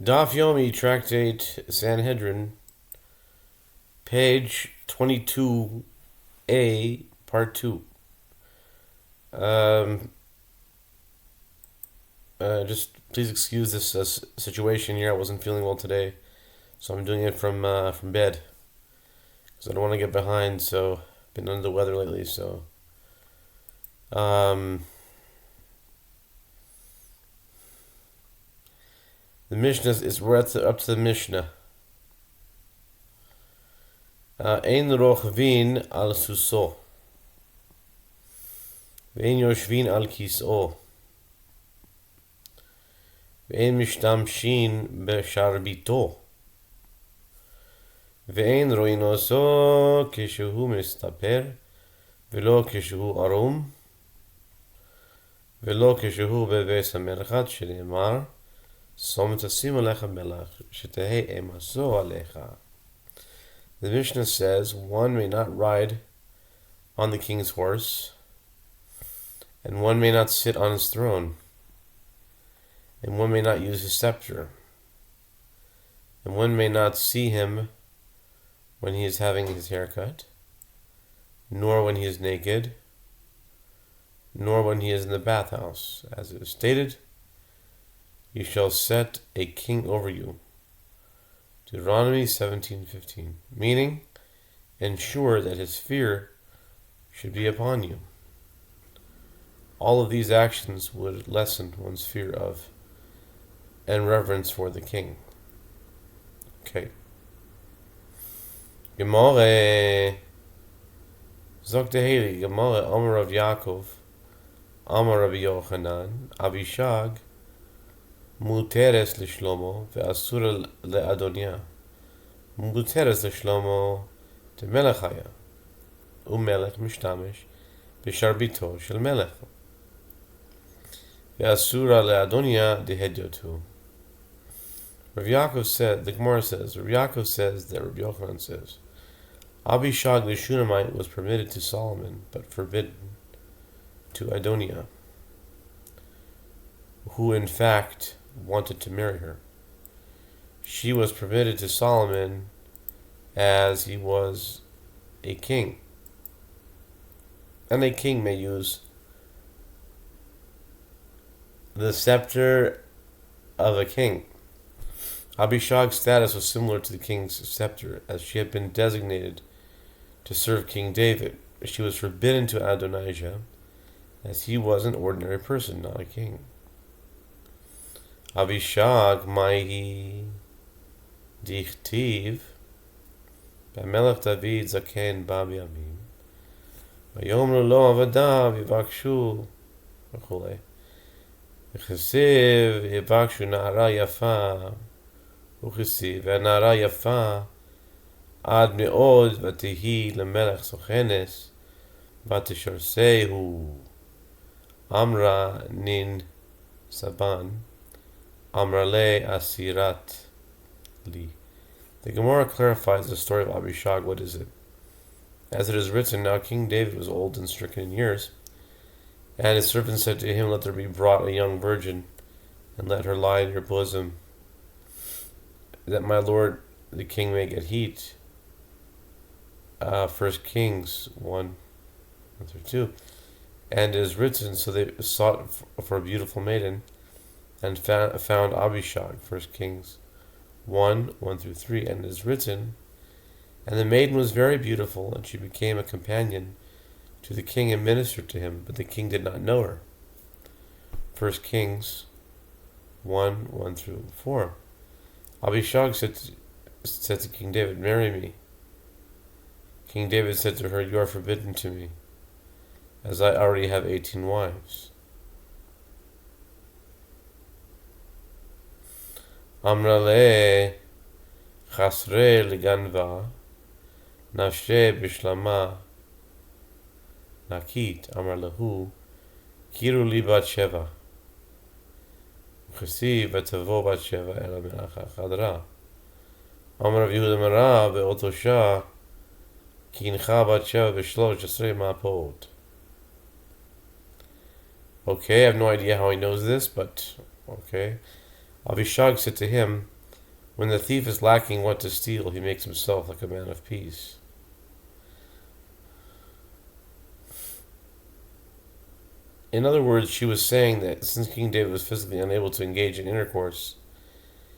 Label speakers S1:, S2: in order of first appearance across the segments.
S1: Daf Yomi, Tractate Sanhedrin, page 22a, part 2. Just please excuse this situation here. I wasn't feeling well today, so I'm doing it from bed because I don't want to get behind. So I've been under the weather lately. So the Mishnah is we're up to the Mishnah. Ein rochvin al suso, ve'ein yoshvin al kis'o, ve'ein mishtamshin b'sharbito, ve'ein ro'in oso כשהוא מסתפר, ולא כשהוא ערום, ולא כשהוא בבית המלאכה, שנאמר, שום תשים עליך מלך, שתהא אמתו עליך. The Mishnah says one may not ride on the king's horse, and one may not sit on his throne, and one may not use his scepter, and one may not see him when he is having his haircut, nor when he is naked, nor when he is in the bathhouse. As it is stated, you shall set a king over you. Deuteronomy 17:15, meaning, ensure that his fear should be upon you. All of these actions would lessen one's fear of and reverence for the king. Okay. Gemara, Zok Teheli, Gemara, Amar Rav Yaakov, Amar Rabbi Yochanan, Abishag, Muteres לשלמה ואסור לאדוניה. מותרס לשלמה דמלך היה, ומלך משתמש בשרביטו של מלך. ואסור לאדוניה דהדיותו. Rav Yaakov said, the Gemara says, Rav Yaakov says that Rabbi Yochanan says, Abishag the Shunammite was permitted to Solomon, but forbidden to Adoniah, who in fact wanted to marry her. She was permitted to Solomon as he was a king. And a king may use the scepter of a king. Abishag's status was similar to the king's scepter, as she had been designated to serve King David. She was forbidden to Adonijah, as he was an ordinary person, not a king. Abishag Maihi Dichtiv B'melech David Zaken Ba B'yamim Vayomru Lo Avadav Yivakshu וכולי וכסיב יבקשו נערה יפה וכסיב והנערה יפה עד מאוד ותהי למלך סוכנס ותשרסהו אמרה נין סבן Amrale Asirat Li. The Gemara clarifies the story of Abishag. What is it? As it is written, now King David was old and stricken in years, and his servant said to him, let there be brought a young virgin, and let her lie in your bosom, that my lord the king may get heat. 1 Kings 1:2. And it is written, so they sought for a beautiful maiden, and found Abishag, 1 Kings 1:1-3, and it is written, and the maiden was very beautiful, and she became a companion to the king and ministered to him, but the king did not know her. 1 Kings 1:1-4. Abishag said to King David, marry me. King David said to her, you are forbidden to me, as I already have 18 wives. Amrale Chasre Liganva Nafshe Bishlama Nakit Amralehu Kiru Li Bat Sheva Chesi Vatavo Bat Sheva Ela Menacha Chadra Amar Rav Yehuda Mara Be'otosha Kincha Bat Sheva Bishlosh Asrei Ma'apot. Okay, I have no idea how he knows this, but okay. Abishag said to him, when the thief is lacking what to steal, he makes himself like a man of peace. In other words, she was saying that since King David was physically unable to engage in intercourse,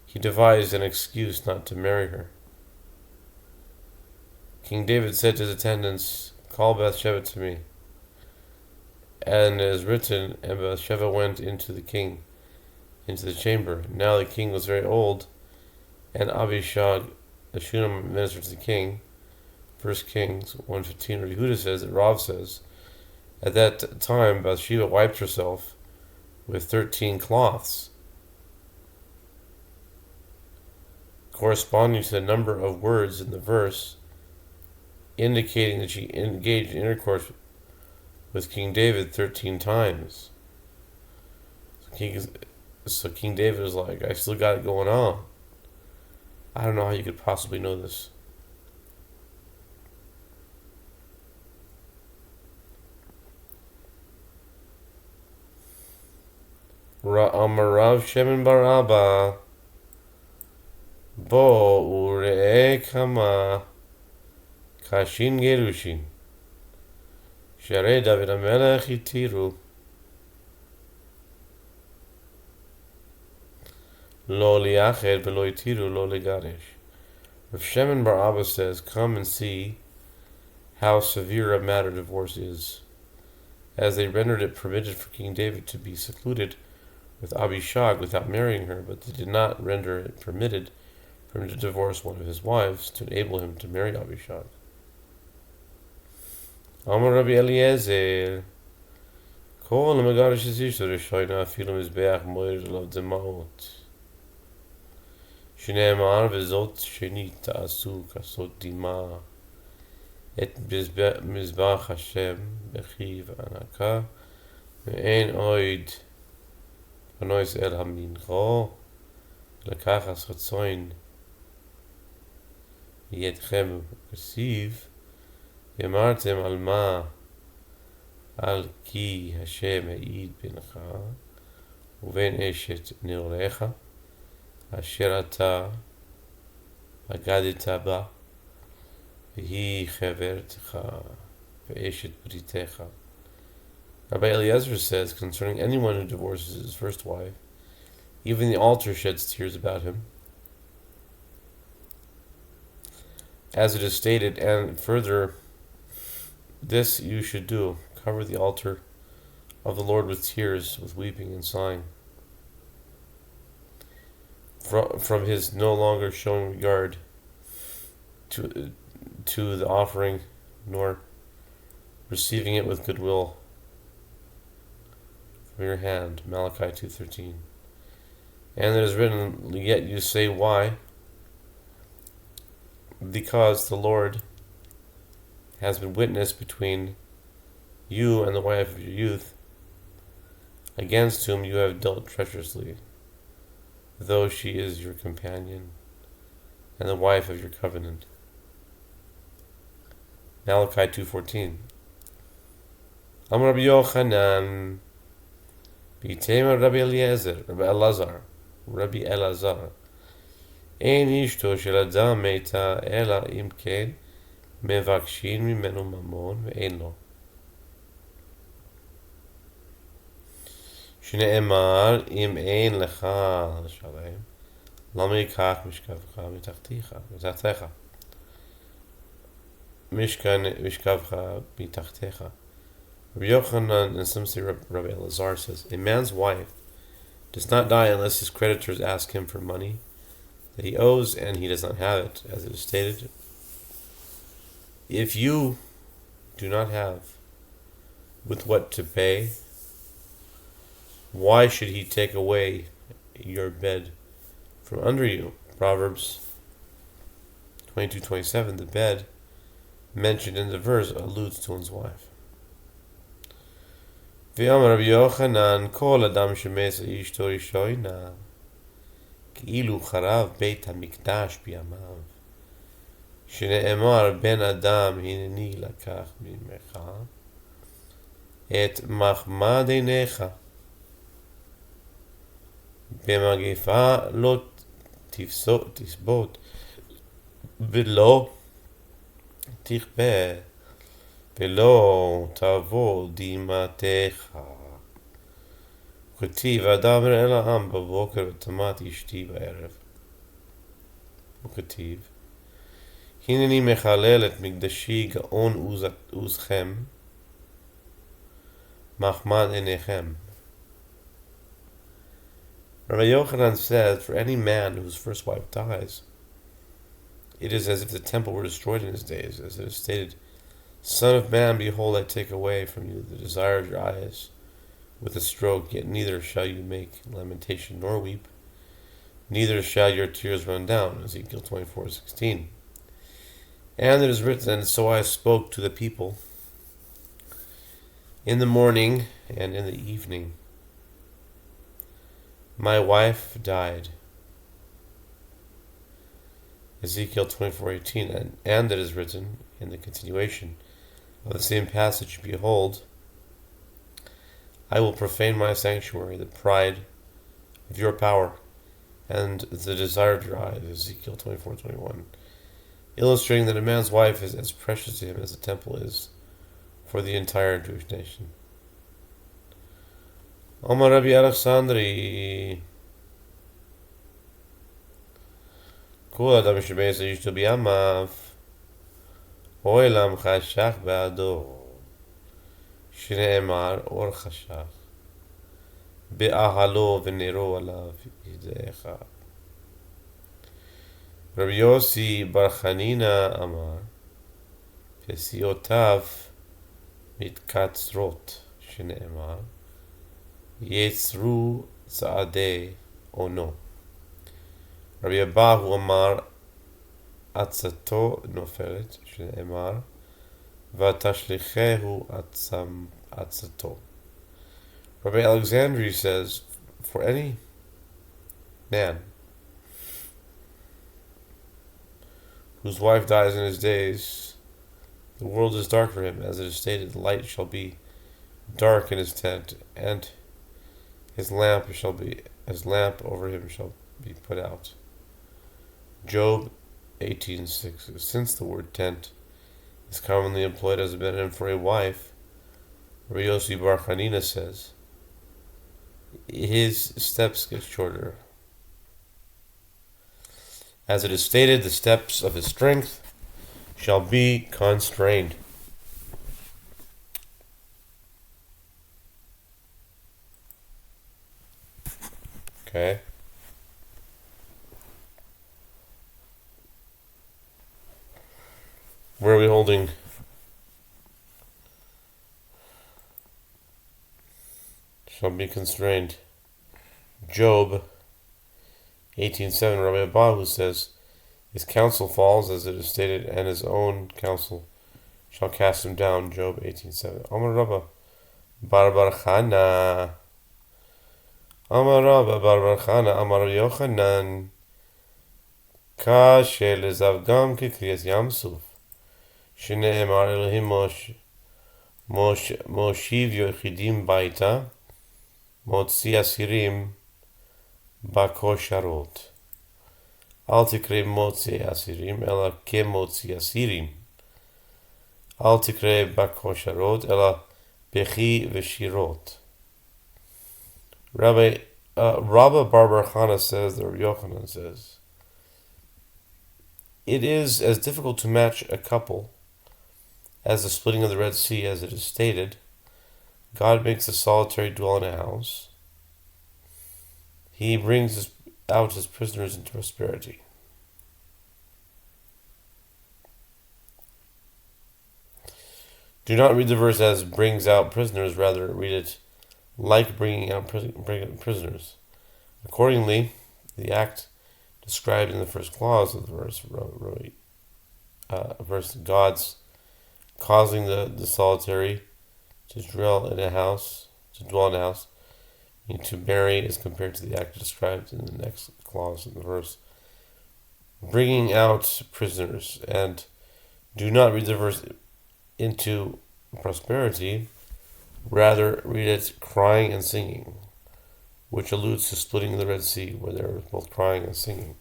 S1: he devised an excuse not to marry her. King David said to his attendants, "Call Bathsheba to me." And it is written, and Bathsheba went into the chamber. Now the king was very old, and Abishag, the Shunem, ministered to the king. 1 Kings 1:15. Yehuda says that Rav says, at that time Bathsheba wiped herself with 13 cloths, corresponding to the number of words in the verse, indicating that she engaged in intercourse with King David 13 times. So King David is like, I still got it going on. I don't know how you could possibly know this. Amarav Shemin bar Abba Bo Ure'e Kama Kashin Gerushin Sharei David HaMelech Itiru Lo Liached V'lo Itiru Lo Ligaresh. Rav Shemin bar Abba says, come and see how severe a matter divorce is, as they rendered it permitted for King David to be secluded with Abishag without marrying her, but they did not render it permitted for him to divorce one of his wives to enable him to marry Abishag. Amar Rabbi Eliezer, Kol Megarish Ishto Rishoyna Afilu Mizbeach Moir Lav Demaot Shneimar V'zot Sheni Ta'asu Kasot Dima Et Mizbach Hashem Bechi V'anaka Ve'en Oid V'nois El Hamincho Lekachas Chatzoin Yedchem Kasiv Yamartem Alma Al Ki Hashem Eid Bincha Uven Eshet Nirecha Asher Ata Agadita Ba V'hi Chevertecha V'eshet Britecha. Rabbi Eliezer says concerning anyone who divorces his first wife, even the altar sheds tears about him, as it is stated, and further, this you should do, cover the altar of the Lord with tears, with weeping and sighing, from his no longer showing regard to the offering, nor receiving it with goodwill from your hand. Malachi 2:13. And it is written, yet you say, why? Because the Lord has been witness between you and the wife of your youth, against whom you have dealt treacherously, though she is your companion and the wife of your covenant. Malachi 2:14. Amar Rabbi Yochanan B'itema Rabbi Elazar Ein ishto shel adam meta ela im ken mevakshin mimenu mamon ve'ein lo. שנאמר אם אין לך לשלם למה ייקח משכבך מתחתיך משכבך מתחתיך. Rabbi Yochanan, and some say Rabbi Elazar, says, a man's wife does not die unless his creditors ask him for money that he owes and he does not have it, as it is stated, if you do not have with what to pay, why should he take away your bed from under you? Proverbs 22:27. The bed mentioned in the verse alludes to one's wife. V'amar Rabbi Yochanan, kol adam shemesa ishto rishoyna כאילו חרב בית המקדש בימיו, שנאמר בן אדם הנני לקח ממך את מחמד עיניך במגפה לא תסבוט ולא תכפה ולא תעבור דמעתך. וכתיב אדבר אל העם בבוקר ותמת אשתי בערב. וכתיב הנני מחלל את מקדשי גאון עוזכם מחמד עיניכם. Rabbi Yochanan says, for any man whose first wife dies, it is as if the temple were destroyed in his days, as it is stated, Son of man, behold, I take away from you the desire of your eyes with a stroke, yet neither shall you make lamentation nor weep, neither shall your tears run down, Ezekiel 24:16. And it is written, so I spoke to the people in the morning and in the evening. My wife died. Ezekiel 24:18. And it is written in the continuation of the same passage, behold, I will profane my sanctuary, the pride of your power, and the desire of your eyes. Ezekiel 24:21. Illustrating that a man's wife is as precious to him as the temple is for the entire Jewish nation. Omar Rabbi Alexandri, כל אדם שבעץ אשתו בימיו, העולם חשך בעדו, שנאמר אור חשך, באהלו ונרו עליו ידעך. רבי יוסי בר חנינא אמר, פסיעותיו מתקצרות, שנאמר, יצרו צעדי אונו. רבי אבאהו אמר, עצתו נופלת, שנאמר, ותשליכהו עצתו. Rabbi Alexandri says, for any man whose wife dies in his days, the world is dark for him, as it is stated, the light shall be dark in his tent, and his lamp over him shall be put out. Job 18:6. Since the word tent is commonly employed as a synonym for a wife, Rabbi Yossi Bar Chanina says, his steps get shorter. As it is stated, the steps of his strength shall be constrained. Okay. Where are we holding? Shall be constrained. Job 18:7. Rabbi Abahu says, his counsel falls, as it is stated, and his own counsel shall cast him down. Job 18:7. Amar Rabba Bar Bar Chana. Amar Rabba Bar Bar Chana. Amar Yochanan. Kashe lezavgam kikriyas Yamsuf. שנאמר אלוהים מושיב יחידים ביתה, מוציא אסירים בכושרות. אל תקרא מוציא אסירים, אלא כמוציא אסירים. אל תקרא בכושרות, אלא בכי ושירות. Rabbi Bar Chana says, or Yochanan says, it is as difficult to match a couple as the splitting of the Red Sea, as it is stated. God makes the solitary dwell in a house. He brings out his prisoners into prosperity. Do not read the verse as brings out prisoners, rather read it like bringing out prisoners. Accordingly, the act described in the first clause of the verse, God's causing the solitary to dwell in a house, meaning to marry, is compared to the act described in the next clause in the verse, bringing out prisoners. And do not read the verse into prosperity, rather read it crying and singing. which alludes to splitting the Red Sea, where they were both crying and singing.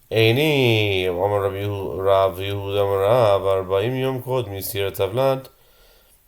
S1: Eini, Amar Rav Yehuda Rav, 40 yom kod misirat avlad,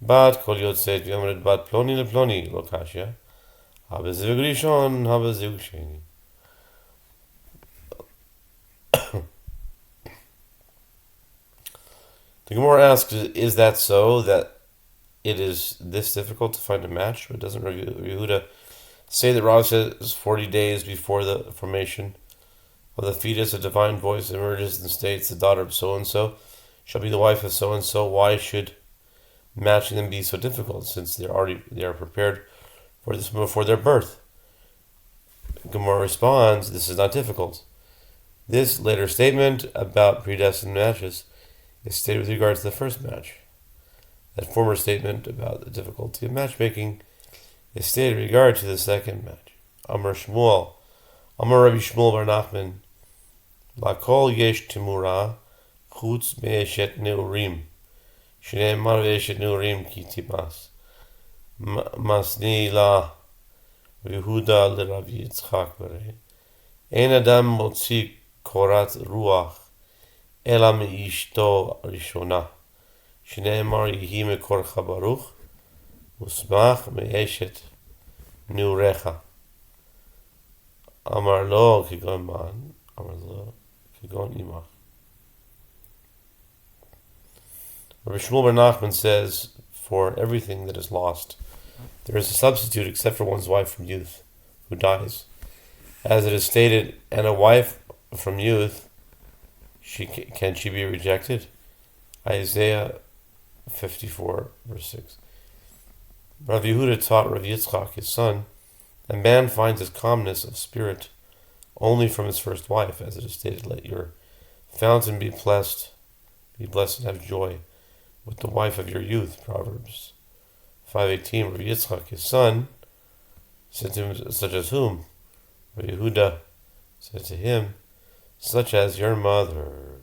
S1: bat kol yotzet v'yomret bat ploni leploni, lo kashya, habezivig rishon, habezivig sheni. The Gemara asks, is that so, that it is this difficult to find a match? But doesn't Rav Yehuda say that Rav says 40 days before the formation of the fetus, a divine voice emerges and states, the daughter of so-and-so shall be the wife of so-and-so? Why should matching them be so difficult, since they are prepared for this before their birth? Gemara responds, this is not difficult. This later statement about predestined matches is stated with regard to the first match. That former statement about the difficulty of matchmaking is stated in regard to the second match. Amar Shmuel, Amar Rabbi Shmuel bar Nachman, Lakol yesh timura, chutz me'eshet neurim, shneimar ve'eshet neurim ki timas, masni la, Yehuda l'Rav Yitzchak v'rei, ein adam motzi korat ruach, ela me'ishto rishona, shneimar yihi mekorcha baruch, usmach me'eshet neurecha. Amar lo kigon man, Amar lo kigon imach. Rabbi Shmuel bar Nachman says, for everything that is lost, there is a substitute except for one's wife from youth, who dies. As it is stated, and a wife from youth, can she be rejected? Isaiah 54, verse 6. Rav Yehuda taught Rav Yitzchak, his son, a man finds his calmness of spirit only from his first wife, as it is stated, let your fountain be blessed and have joy with the wife of your youth, Proverbs 5:18. Rav Yitzchak, his son, said to him, such as whom? Rav Yehuda said to him, such as your mother.